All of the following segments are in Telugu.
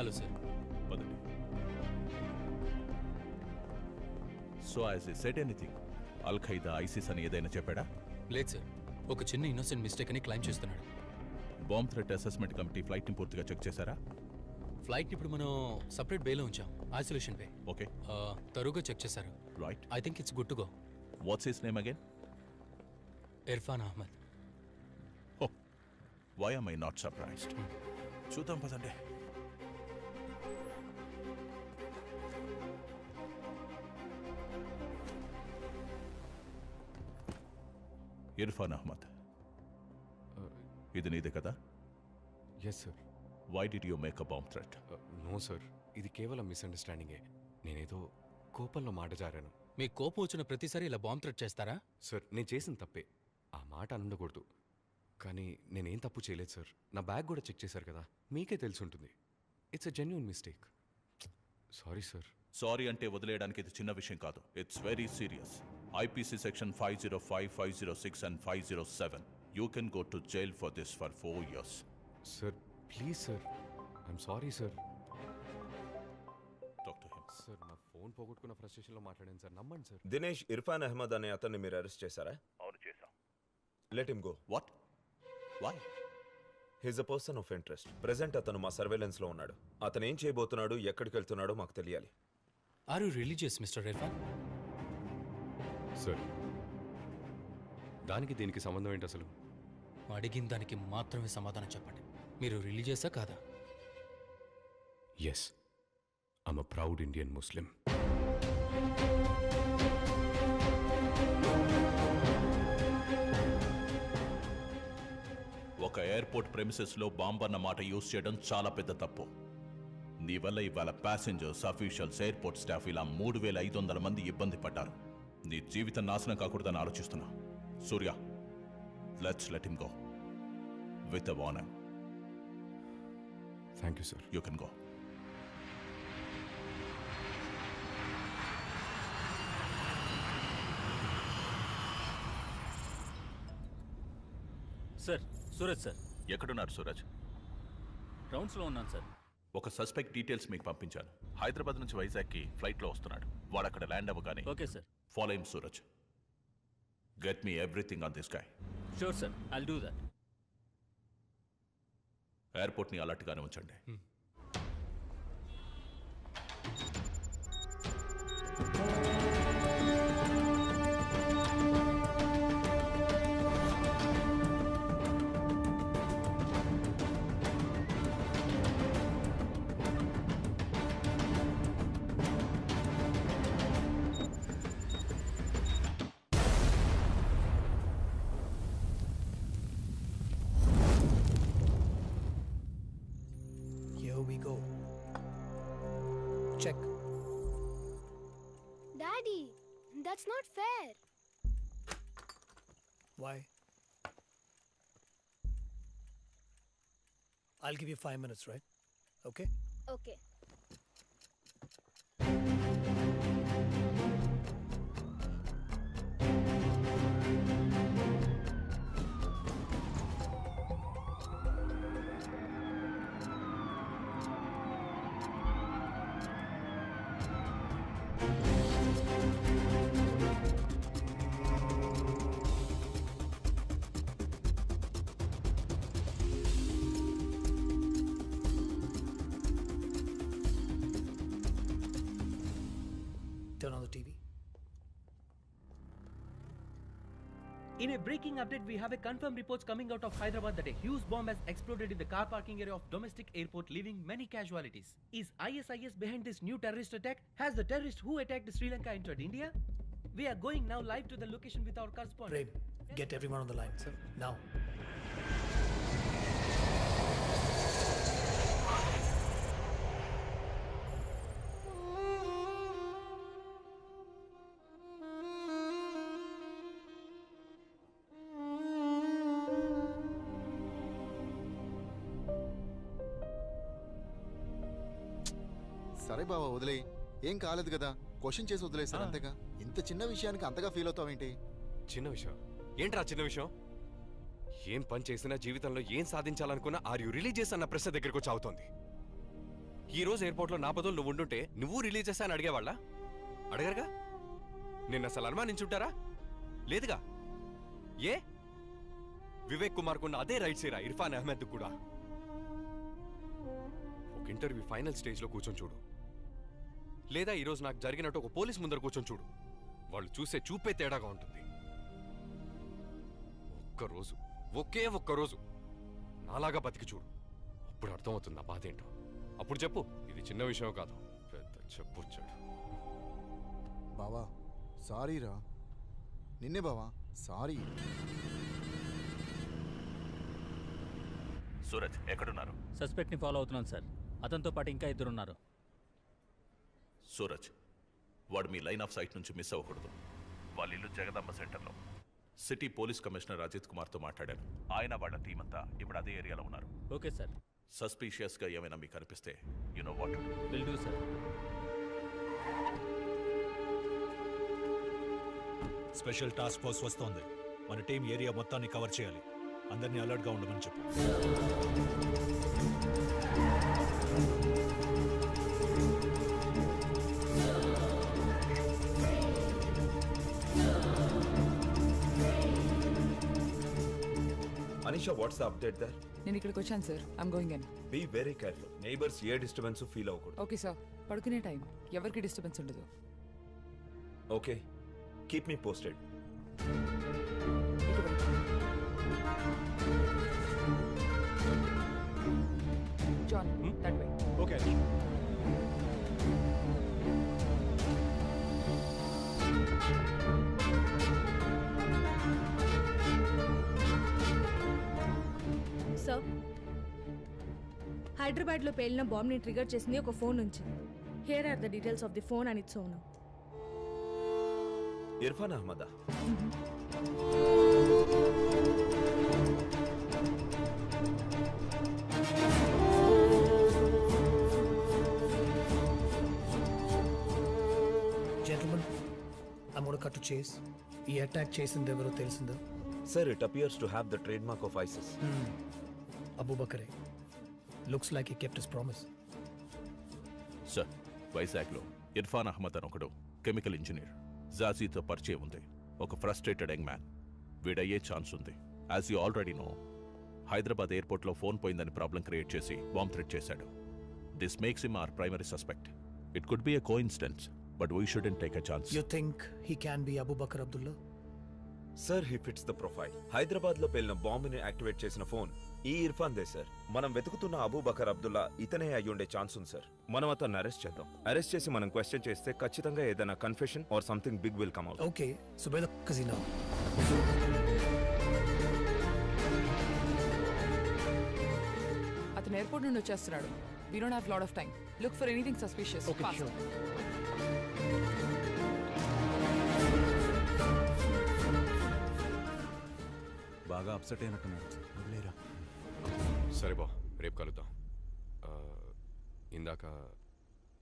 Hello sir. పదండి. So has he said anything, al Qaeda, ISIS అని ఏదైనా చెప్పాడా? లేదు సార్, ఒక చిన్న ఇన్నోసెంట్ మిస్టేక్ అని క్లైమ్ చేస్తున్నాడు. బాంబ్ థ్రెట్ అసెస్మెంట్ కమిటీ ఫ్లైట్ని పూర్తిగా చెక్ చేశారా? ఫ్లైట్ ఇప్పుడు మనం సపరేట్ బేలో ఉంచాం, ఐసోలేషన్ బే. ఓకే, తరువుగా చెక్ చేశారు. Right. I think it's good to go. What's his name again? Irfan Ahmed. Oh, why am I not surprised. చూద్దాం పదండి. ఇర్ఫాన్ అహ్మద్, ఇది నీదే కదా? Yes sir. Why did you make a bomb threat? No sir, ఇది కేవలం మిస్అండర్స్టాండింగే. నేనేదో కోపంలో మాట జారాను. మీ కోపం వచ్చిన ప్రతిసారి ఇలా బాంబ్ థ్రెట్ చేస్తారా? సార్, నేను చేసిన తప్పే, ఆ మాట అనుండకూడదు. కానీ నేనేం తప్పు చేయలేదు సార్. నా బ్యాగ్ కూడా చెక్ చేశారు కదా, మీకే తెలిసి ఉంటుంది. It's a genuine mistake. Sorry sir. Sorry అంటే వదిలేయడానికి ఇది చిన్న విషయం కాదు. It's very serious. IPC section 505, 506 and 507. You can go to jail for this for 4 years. Sir please sir, I'm sorry sir. Talk to him. Sir, నా ఫోన్ పోగొట్టుకున్న ఫ్రస్ట్రేషన్లో మాట్లాడాను సార్, నమ్మండి సార్. దినేష్ ఇర్ఫాన్ అహ్మద్ అనే అతన్ని మీరు అరెస్ట్ చేశారా? అవును, చేశాం. Let him go. What? Why? He's a person of interest. Present అతను మా సర్వేలెన్స్ లో ఉన్నాడు. అతను ఏం చేయబోతున్నాడు, ఎక్కడికి వెళ్తున్నాడో మాకు తెలియాలి. Are you religious mister Irfan? Sir, దానికి దీనికి సంబంధం ఏంటి అసలు? అడిగిన దానికి మాత్రమే సమాధానం చెప్పండి. మీరు రిలీజియసా కాదా? Yes, I'm a proud Indian Muslim. ఒక ఎయిర్పోర్ట్ ప్రెమిసెస్లో బాంబ్ అన్న మాట యూజ్ చేయడం చాలా పెద్ద తప్పు. నీ వల్ల ఇవాళ ప్యాసింజర్స్, అఫీషియల్స్, ఎయిర్పోర్ట్ స్టాఫ్ ఇలా 3,500 మంది ఇబ్బంది పడ్డారు. నీ జీవితం నాశనం కాకూడదని ఆలోచిస్తున్నా. Surya, let's let him go with a warning. Thank you sir. You can go. Sir, Suraj sir. ఎక్కడున్నారు సూరజ్? రౌండ్స్లో ఉన్నాను సార్. ఒక సస్పెక్ట్ డీటెయిల్స్ మీకు పంపించాను. హైదరాబాద్ నుంచి వైజాగ్కి ఫ్లైట్లో వస్తున్నాడు. వాడు అక్కడ ల్యాండ్ అవ్వగానే okay sir. Follow him Suraj. Get me everything on this guy. Sure sir, I'll do that. ఎయిర్పోర్ట్ని అలర్ట్గానే ఉంచండి. Here we go. Check. Daddy, that's not fair. Why? I'll give you 5 minutes, right? Okay? Okay. Turn on the TV. In a breaking update, we have a confirmed reports coming out of Hyderabad that a huge bomb has exploded in the car parking area of domestic airport, leaving many casualties. Is ISIS behind this new terrorist attack? Has the terrorist who attacked Sri Lanka entered India? We are going now live to the location with our correspondent. Prem, get everyone on the line, sir. Now. సరే బావా, వదిలే. ఏం కాలేదు కదా, క్వశ్చన్ చేసి వదిలేసారు అంతేగా. ఇంత చిన్న విషయానికి అంతగా ఫీల్ అవుతావేంటి? చిన్న విషయం ఏంట్రా? చిన్న విషయం ఏం పని చేసినా జీవితంలో ఏం సాధించాలనుకున్నా ఆర్ యు రిలీజియస్ అన్న ప్రశ్న దగ్గరకు వచ్చి అవుతోంది. ఈ రోజు ఎయిర్పోర్ట్లో నా బదులు నువ్వు ఉండుంటే నువ్వు రిలీజ్ చేస్తా అని అడిగేవాళ్ళ? అడగరుగా? నిన్ను అసలు అనుమానించుంటారా? లేదుగా. ఏ వివేక్ కుమార్ కున్న అదే రైట్స్ ఏరా ఇర్ఫాన్ అహ్మద్ కూడా. ఒక ఇంటర్వ్యూ ఫైనల్ స్టేజ్లో కూర్చొని చూడు, లేదా ఈరోజు నాకు జరిగినట్టు ఒక పోలీస్ ముందర కూర్చొని చూడు. వాళ్ళు చూసే చూపే తేడాగా ఉంటుంది. ఒక్కరోజు, ఒక్కరోజు నాలాగా బతికి చూడు, అప్పుడు అర్థమవుతుంది నా బాధ ఏంటో. అప్పుడు చెప్పు, ఇది చిన్న విషయం కాదు, పెద్ద చెప్పొచ్చాడు. బావా సారీ రా. నిన్నే బావా సారీ. సూరజ్ ఎక్కడున్నారు? సస్పెక్ట్ని ఫాలో అవుతున్నాను సార్. అతనితో పాటు ఇంకా 2 ఉన్నారు. సూరజ్, వాడు మీ లైన్ ఆఫ్ సైట్ నుంచి మిస్ అవ్వకూడదు. వాళ్ళ ఇల్లు జగదాంబ సెంటర్లో. సిటీ పోలీస్ కమిషనర్ అజిత్ కుమార్తో మాట్లాడాను. ఆయన వాళ్ళ టీం అంతా ఇప్పుడు అదే ఏరియాలో ఉన్నారు. Okay sir. సస్పీషియస్గా ఏమైనా మీకు అనిపిస్తే you know what. Will do sir. Special task force వస్తోంది. మన టీం ఏరియా మొత్తాన్ని కవర్ చేయాలి. అందరినీ అలర్ట్గా ఉండమని చెప్పు. Anisha, what's the update there? నేను ఇక్కడికి వచ్చాను సార్. I'm going in. Be very careful. Neighbors ఏ డిస్టర్బెన్స్ ఫీల్ అవ్వకూడదు. Okay sir. పడుకునే టైం, ఎవరికి డిస్టర్బెన్స్ ఉండదు. Okay, keep me posted. John, that way. Okay. Sir, హైదరాబాద్లో పేలిన బాంబ్ని ట్రిగర్ చేసింది ఒక ఫోన్ నుంచి. Here are the details of the phone and its owner. ఇర్ఫాన్ అహ్మదా? Gentlemen, I'm going to cut to chase. ఈ అటాక్ చేసింది ఎవరో తెలిసిందా? Sir, it appears to have the trademark of ISIS. Abu Bakr. Looks like he kept his promise. Sir, వైజాగ్లో ఇర్ఫాన్ అహ్మద్ అని ఒకడు కెమికల్ ఇంజనీర్. జాజీతో పరిచయం ఉంది. ఒక ఫ్రస్ట్రేటెడ్ యంగ్ మ్యాన్. వీడయ్యే ఛాన్స్ ఉంది. As you already know, Hyderabad ఎయిర్పోర్ట్లో ఫోన్ పోయిందని ప్రాబ్లం క్రియేట్ చేసి బాంబ్ థ్రెట్ చేశాడు. This makes him our primary suspect. It could be a coincidence, but we shouldn't take a chance. You think he can be Abu Bakr Abdullah? Sir, he fits the profile. హైదరాబాద్లో పేలిన బాంబుని యాక్టివేట్ చేసిన ఫోన్ ఈ ఇర్ఫాన్ దే సార్. మనం వెతుకుతున్న అబూ బకర్ అబ్దుల్లా ఇతనే అయి ఉండే ఛాన్స్ ఉంది సార్. మనం అతన్ని అరెస్ట్ చేద్దాం. అరెస్ట్ చేసి మనం క్వశ్చన్ చేస్తే ఖచ్చితంగా ఏదైనా confession or something big will come out. Okay, so where the fuck is he now? అతను ఎయిర్పోర్ట్ నుండి వచ్చేస్తున్నాడు. We don't have lot of time. Look for anything suspicious. Okay, fast. sure. బాగా అప్సెట్ అయినట్టున్నారు. వదిలేరా. సరే బా, రేపు కలుద్దాం. ఇందాక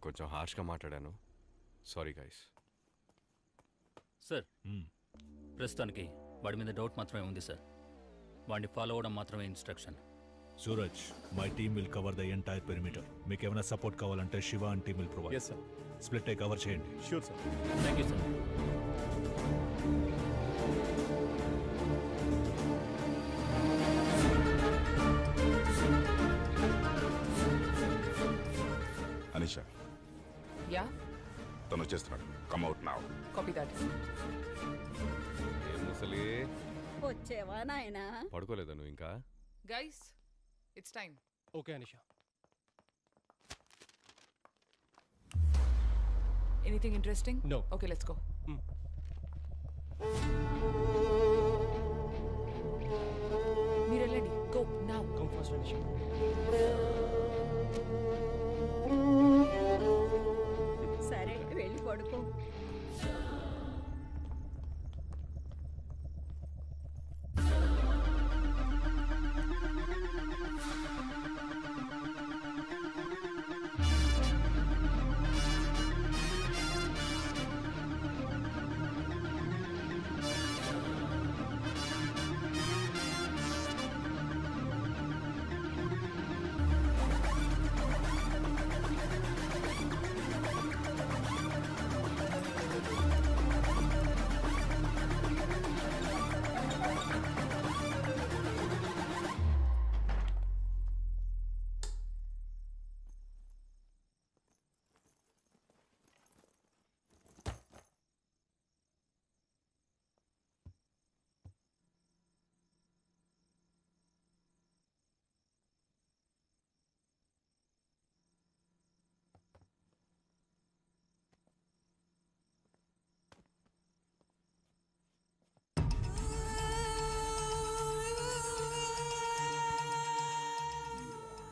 కొంచెం హార్ష్గా మాట్లాడాను. Sorry guys. సార్, ప్రస్తుతానికి వాడి మీద డౌట్ మాత్రమే ఉంది సార్. వాడిని ఫాలో అవ్వడం మాత్రమే instruction. Suraj, my team will cover the entire perimeter. మీకు ఏమైనా సపోర్ట్ కావాలంటే Shiva and team will provide. Yes sir. Split అయి కవర్ చేయండి. Sure sir. Thank you sir. Anisha, yeah, తను వచ్చేస్తున్నాడు. Come out now. Copy that. ఏం ముసలి, వచ్చేవా నాయనా? పడుకోలేదా నువ్వు ఇంకా? Guys, it's time. Okay, Anisha. Anything interesting? No. Okay, let's go. మీరు వెళ్ళండి. Go now. Come first, Anisha. సరే, వెళ్ళి పడుకో.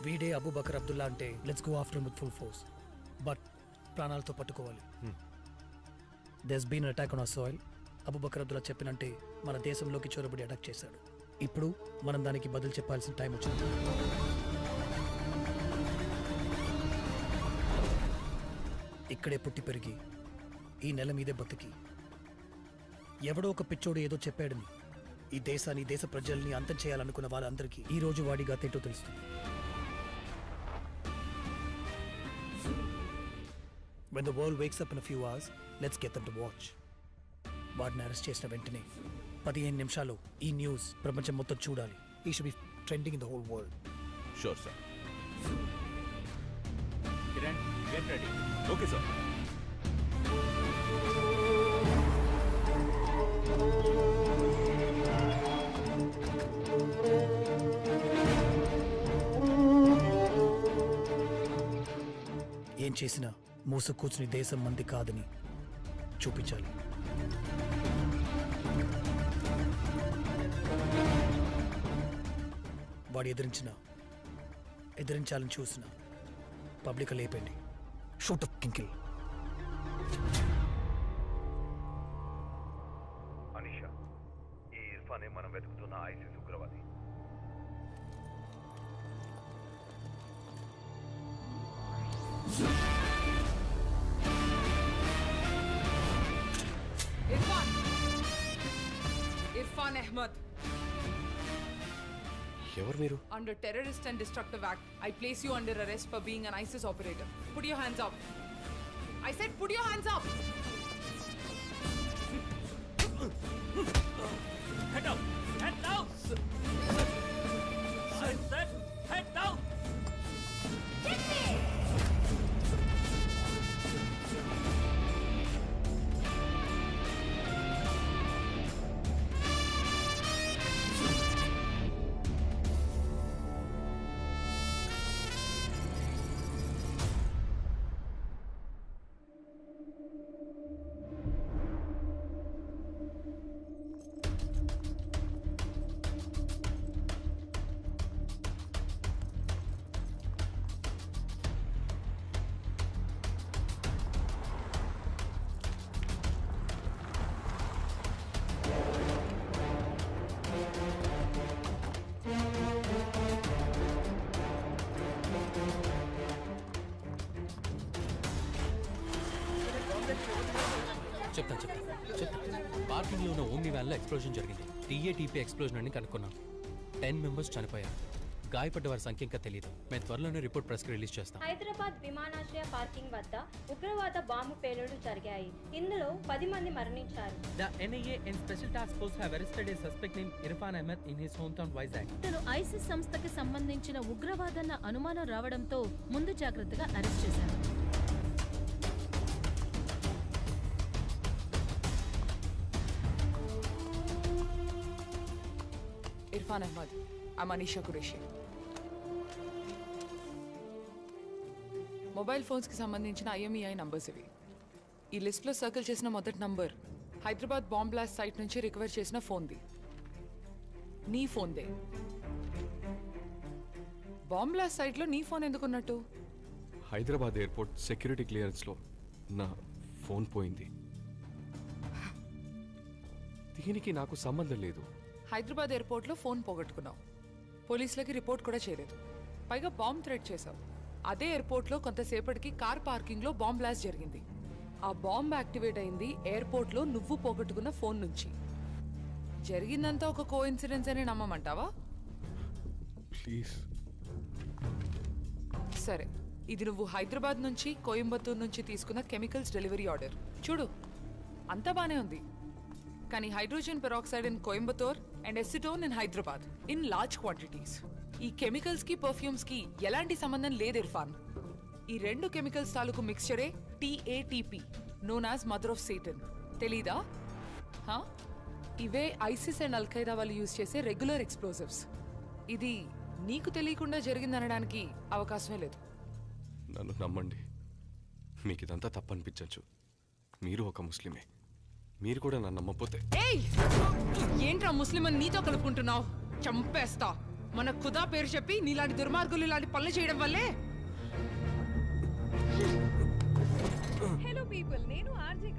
వీడే అబూ బకర్ అబ్దుల్లా అంటే let's go after with full force, but ప్రాణాలతో పట్టుకోవాలి. There's been attack on our soil. Abu Bakar Abdullah చెప్పినంటే మన దేశంలోకి చొరబడి అటాక్ చేశాడు. ఇప్పుడు మనం దానికి బదులు చెప్పాల్సిన టైం వచ్చింది. ఇక్కడే పుట్టి పెరిగి ఈ నెల మీదే బతికి ఎవడో ఒక పిచ్చోడు ఏదో చెప్పాడని ఈ దేశాన్ని, దేశ ప్రజల్ని అంతం చేయాలనుకున్న వాళ్ళందరికీ ఈ రోజు వాడి గతేంటో తెలుస్తుంది. When the world wakes up in a few hours, let's get them to watch. వాడిని అరెస్ట్ చేసిన వెంటనే 15 నిమిషాలు ఈ న్యూస్ ప్రపంచం మొత్తం చూడాలి. He should be trending in the whole world. Sure sir. Kiran, get ready. Okay sir. ఏం చేసినా మూసు కూర్చుని దేశం మంది కాదని చూపించాలి. వాడు ఎదిరించాలని చూసిన పబ్లిక్ లేపండి. Shoot up కింకిల్. అనిషా, ఈ ఇర్ఫానే మనం వెతుకుతున్న ఐసిస్ ఉగ్రవాది. Irfan Ahmed. ఎవరు మీరు? Under Terrorist and Destructive Act, I place you under arrest for being an ISIS operator. Put your hands up. I said put your hands up. Head down. Head down. I said head down. చెప్తాను. పార్కింగ్లో ఉన్న ఓమ్ని వ్యాన్లో ఎక్స్ప్లోజన్ జరిగింది. టీఏటీపీ ఎక్స్ప్లోజన్ అని కనుక్కున్నాం. 10 మెంబర్స్ చనిపోయారు. గాయపడ్డ వారి సంఖ్య ఇంకా తెలియదు. మేము త్వరలోనే రిపోర్ట్ ప్రెస్కి రిలీజ్ చేస్తాం. హైదరాబాద్ విమానాశ్రయ పార్కింగ్ వద్ద ఉగ్రవాద బాంబు పేలుళ్లు జరిగాయి. ఇందులో 10 మంది మరణించారు. The NIA and Special Task Force have arrested a suspect named Irfan Ahmed in his hometown Vizag. ఇతను ఐసిస్ సంస్థకి సంబంధించిన ఉగ్రవాదన్న అనుమానం రావడంతో ముందు జాగ్రత్తగా అరెస్ట్ చేశారు. Irfan Ahmed. I'm Anisha Qureshi. Mobile ఫోన్స్కి సంబంధించిన IMEI నంబర్స్ ఇవి. ఈ లిస్ట్లో సర్కిల్ చేసిన మొదటి number Hyderabad bomb blast site నుంచి రికవర్ చేసిన ఫోన్ది. నీ ఫోన్దే. బాంబ్ బ్లాస్ట్ సైట్లో నీ ఫోన్ ఎందుకున్నట్టు? హైదరాబాద్ ఎయిర్పోర్ట్ సెక్యూరిటీ క్లియరెన్స్లో నా ఫోన్ పోయింది. దీనికి నాకు సంబంధం లేదు. హైదరాబాద్ ఎయిర్పోర్ట్లో ఫోన్ పోగొట్టుకున్నావు. పోలీసులకి రిపోర్ట్ కూడా చేయలేదు. పైగా బాంబ్ థ్రెట్ చేశావు. అదే ఎయిర్పోర్ట్లో కొంతసేపటికి కార్ పార్కింగ్లో బాంబ్ బ్లాస్ట్ జరిగింది. ఆ బాంబ్ యాక్టివేట్ అయింది ఎయిర్పోర్ట్లో నువ్వు పోగొట్టుకున్న ఫోన్ నుంచి. జరిగిందంతా ఒక కోఇన్సిడెన్స్ అని నమ్మమంటావా? ప్లీజ్. సరే, ఇది నువ్వు హైదరాబాద్ నుంచి కోయంబత్తూర్ నుంచి తీసుకున్న కెమికల్స్ డెలివరీ ఆర్డర్. చూడు, అంతా బానే ఉంది. కానీ hydrogen peroxide in Coimbatore and acetone in Hyderabad in large quantities. ఈ కెమికల్స్కి పర్ఫ్యూమ్స్కి ఎలాంటి సంబంధం లేదు ఇర్ఫాన్. ఈ రెండు కెమికల్స్ తాలూకు మిక్స్చరే TATP, known as mother of Satan. తెలీదా? ఇవే ఐసిస్ అండ్ అల్ఖైదా వాళ్ళు యూజ్ చేసే రెగ్యులర్ ఎక్స్ప్లోజివ్స్. ఇది నీకు తెలియకుండా జరిగిందనడానికి అవకాశమే లేదు. నన్ను నమ్మండి, మీకు ఇదంతా తప్పనిపించచ్చు. మీరు ఒక ముస్లిమే. మీరు కూడా నన్ను నమ్మపోతే. ఏంట్రా ముస్లిం అని నీతో కలుపుకుంటున్నావు? చంపేస్తా. మన ఖుదా పేరు చెప్పి నీలాంటి దుర్మార్గులు ఇలాంటి పనులు చేయడం వల్లే. హలో పీపుల్, నేను ఆర్జే